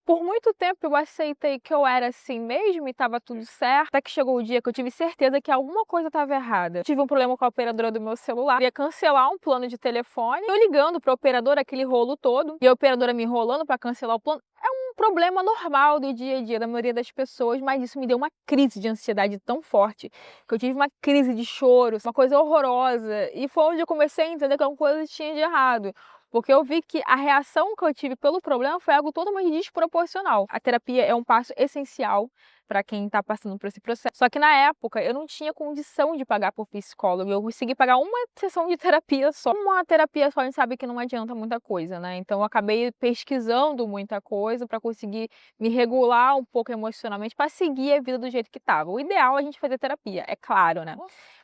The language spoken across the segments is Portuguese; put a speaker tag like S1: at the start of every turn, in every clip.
S1: Por muito tempo eu aceitei que eu era assim mesmo e estava tudo certo, até que chegou o dia que eu tive certeza que alguma coisa estava errada. Tive um problema com a operadora do meu celular, ia cancelar um plano de telefone, eu ligando para a operadora, aquele rolo todo, e a operadora me enrolando para cancelar o plano. É um problema normal do dia a dia da maioria das pessoas, mas isso me deu uma crise de ansiedade tão forte que eu tive uma crise de choro, uma coisa horrorosa, e foi onde eu comecei a entender que alguma coisa tinha de errado. Porque eu vi que a reação que eu tive pelo problema foi algo totalmente desproporcional. A terapia é um passo essencial para quem está passando por esse processo. Só que na época eu não tinha condição de pagar por psicólogo. Eu consegui pagar uma sessão de terapia só. Uma terapia só a gente sabe que não adianta muita coisa, né? Então eu acabei pesquisando muita coisa para conseguir me regular um pouco emocionalmente para seguir a vida do jeito que estava. O ideal é a gente fazer terapia, é claro, né?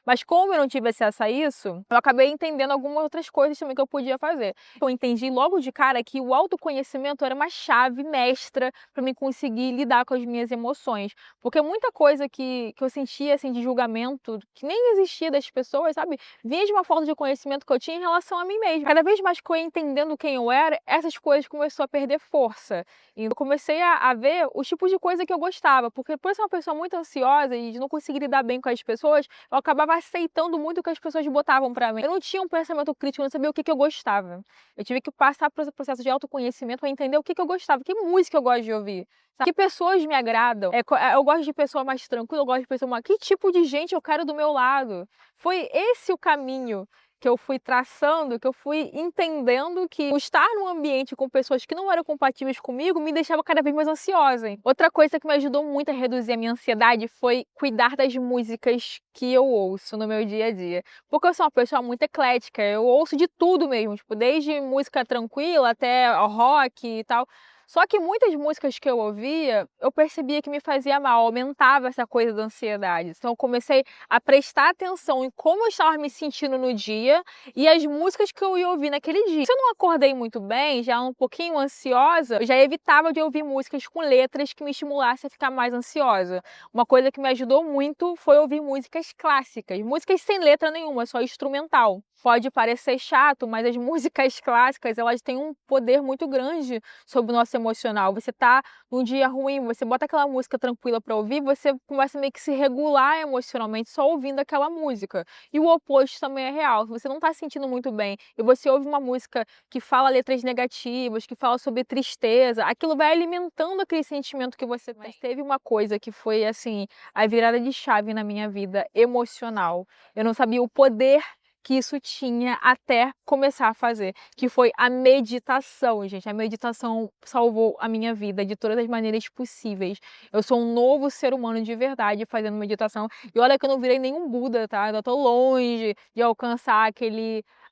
S1: Mas como eu não tive acesso a isso, eu acabei entendendo algumas outras coisas também que eu podia fazer. Eu entendi logo de cara que o autoconhecimento era uma chave mestra para mim conseguir lidar com as minhas emoções. Porque muita coisa que eu sentia assim, de julgamento, que nem existia das pessoas, sabe? Vinha de uma falta de conhecimento que eu tinha em relação a mim mesma. Cada vez mais que eu ia entendendo quem eu era, essas coisas começaram a perder força. E eu comecei a ver os tipos de coisa que eu gostava. Porque por ser uma pessoa muito ansiosa e de não conseguir lidar bem com as pessoas, eu acabava aceitando muito o que as pessoas botavam para mim. Eu não tinha um pensamento crítico, eu não sabia o que eu gostava. Eu tive que passar por esse processo de autoconhecimento para entender o que eu gostava, que música eu gosto de ouvir, sabe? Que pessoas me agradam. Eu gosto de pessoa mais tranquila, eu gosto de pessoa mais... Que tipo de gente eu quero do meu lado? Foi esse o caminho que eu fui traçando, que eu fui entendendo que estar num ambiente com pessoas que não eram compatíveis comigo me deixava cada vez mais ansiosa, hein? Outra coisa que me ajudou muito a reduzir a minha ansiedade foi cuidar das músicas que eu ouço no meu dia a dia. Porque eu sou uma pessoa muito eclética, eu ouço de tudo mesmo, tipo, desde música tranquila até rock e tal. Só que muitas músicas que eu ouvia, eu percebia que me fazia mal, aumentava essa coisa da ansiedade. Então eu comecei a prestar atenção em como eu estava me sentindo no dia e as músicas que eu ia ouvir naquele dia. Se eu não acordei muito bem, já um pouquinho ansiosa, eu já evitava de ouvir músicas com letras que me estimulassem a ficar mais ansiosa. Uma coisa que me ajudou muito foi ouvir músicas clássicas, músicas sem letra nenhuma, só instrumental. Pode parecer chato, mas as músicas clássicas, elas têm um poder muito grande sobre o nosso emocional. Você tá num dia ruim, você bota aquela música tranquila para ouvir, você começa meio que se regular emocionalmente só ouvindo aquela música. E o oposto também é real. Se você não tá se sentindo muito bem e você ouve uma música que fala letras negativas, que fala sobre tristeza, aquilo vai alimentando aquele sentimento que você tem. Mas teve uma coisa que foi assim, a virada de chave na minha vida emocional. Eu não sabia o poder que isso tinha até começar a fazer, que foi a meditação, gente. A meditação salvou a minha vida de todas as maneiras possíveis. Eu sou um novo ser humano de verdade fazendo meditação. E olha que eu não virei nenhum Buda, tá? Eu ainda tô longe de alcançar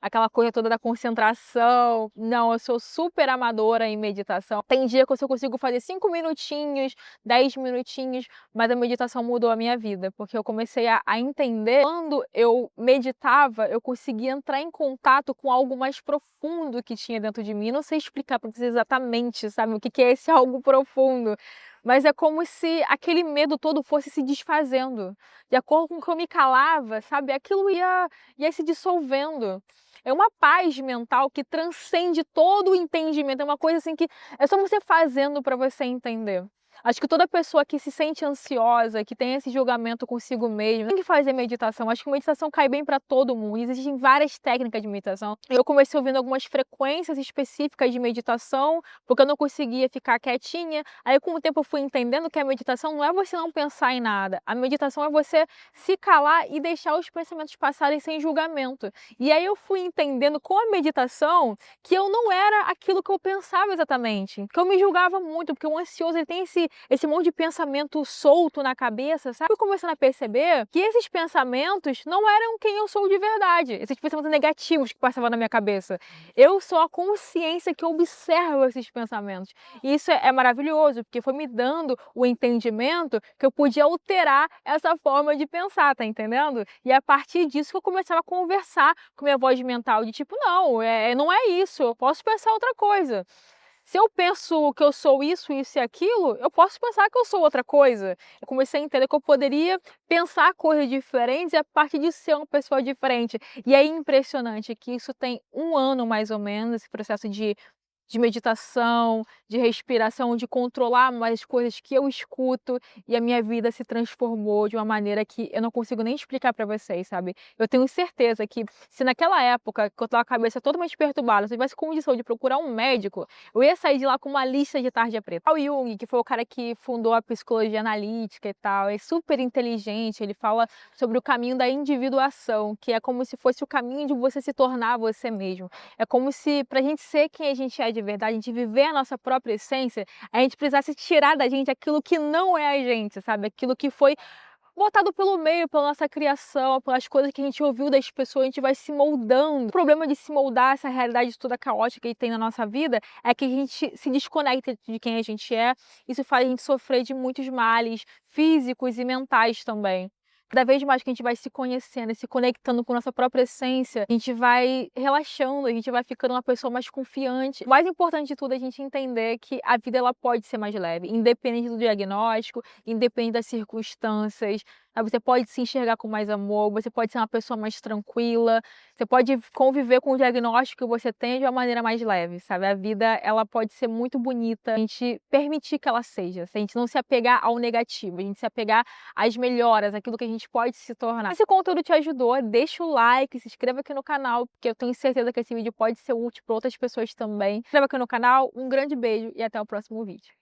S1: aquela coisa toda da concentração. Não, eu sou super amadora em meditação. Tem dia que eu só consigo fazer 5 minutinhos, 10 minutinhos, mas a meditação mudou a minha vida, porque eu comecei a entender quando eu meditava, eu conseguia entrar em contato com algo mais profundo que tinha dentro de mim. Não sei explicar para vocês exatamente, sabe, o que é esse algo profundo. Mas é como se aquele medo todo fosse se desfazendo. De acordo com o que eu me calava, sabe, aquilo ia se dissolvendo. É uma paz mental que transcende todo o entendimento. É uma coisa assim que é só você fazendo para você entender. Acho que toda pessoa que se sente ansiosa, que tem esse julgamento consigo mesmo, tem que fazer meditação. Acho que meditação cai bem para todo mundo. Existem várias técnicas de meditação. Eu comecei ouvindo algumas frequências específicas de meditação, porque eu não conseguia ficar quietinha. Aí, com o tempo, eu fui entendendo que a meditação não é você não pensar em nada. A meditação é você se calar e deixar os pensamentos passarem sem julgamento. E aí eu fui entendendo com a meditação que eu não era aquilo que eu pensava exatamente, que eu me julgava muito, porque o ansioso ele tem esse monte de pensamento solto na cabeça, sabe? Eu começando a perceber que esses pensamentos não eram quem eu sou de verdade, esses pensamentos negativos que passavam na minha cabeça. Eu sou a consciência que observa esses pensamentos. E isso é maravilhoso, porque foi me dando o entendimento que eu podia alterar essa forma de pensar, tá entendendo? E a partir disso que eu começava a conversar com minha voz mental, de tipo, não, não é isso, eu posso pensar outra coisa. Se eu penso que eu sou isso, isso e aquilo, eu posso pensar que eu sou outra coisa. Eu comecei a entender que eu poderia pensar coisas diferentes e a partir de ser uma pessoa diferente. E é impressionante que isso tem 1 ano mais ou menos, esse processo de de meditação, de respiração, de controlar mais as coisas que eu escuto, e a minha vida se transformou de uma maneira que eu não consigo nem explicar pra vocês, sabe. Eu tenho certeza que se naquela época que eu estava com a cabeça totalmente perturbada, se eu tivesse condição de procurar um médico, eu ia sair de lá com uma lista de tarja preta. O Jung, que foi o cara que fundou a psicologia analítica e tal, é super inteligente, ele fala sobre o caminho da individuação, que é como se fosse o caminho de você se tornar você mesmo. É como se, pra gente ser quem a gente é de verdade, a gente viver a nossa própria essência, a gente precisasse tirar da gente aquilo que não é a gente, sabe? Aquilo que foi botado pelo meio, pela nossa criação, pelas coisas que a gente ouviu das pessoas, a gente vai se moldando. O problema de se moldar essa realidade toda caótica que tem na nossa vida é que a gente se desconecta de quem a gente é. Isso faz a gente sofrer de muitos males físicos e mentais também. Cada vez mais que a gente vai se conhecendo e se conectando com nossa própria essência, a gente vai relaxando, a gente vai ficando uma pessoa mais confiante. O mais importante de tudo é a gente entender que a vida ela pode ser mais leve, independente do diagnóstico, independente das circunstâncias. Você pode se enxergar com mais amor, você pode ser uma pessoa mais tranquila, você pode conviver com o diagnóstico que você tem de uma maneira mais leve, sabe? A vida, ela pode ser muito bonita, a gente permitir que ela seja, se a gente não se apegar ao negativo, a gente se apegar às melhoras, aquilo que a gente pode se tornar. Se esse conteúdo te ajudou, deixa o like, se inscreva aqui no canal, porque eu tenho certeza que esse vídeo pode ser útil para outras pessoas também. Se inscreva aqui no canal, um grande beijo e até o próximo vídeo.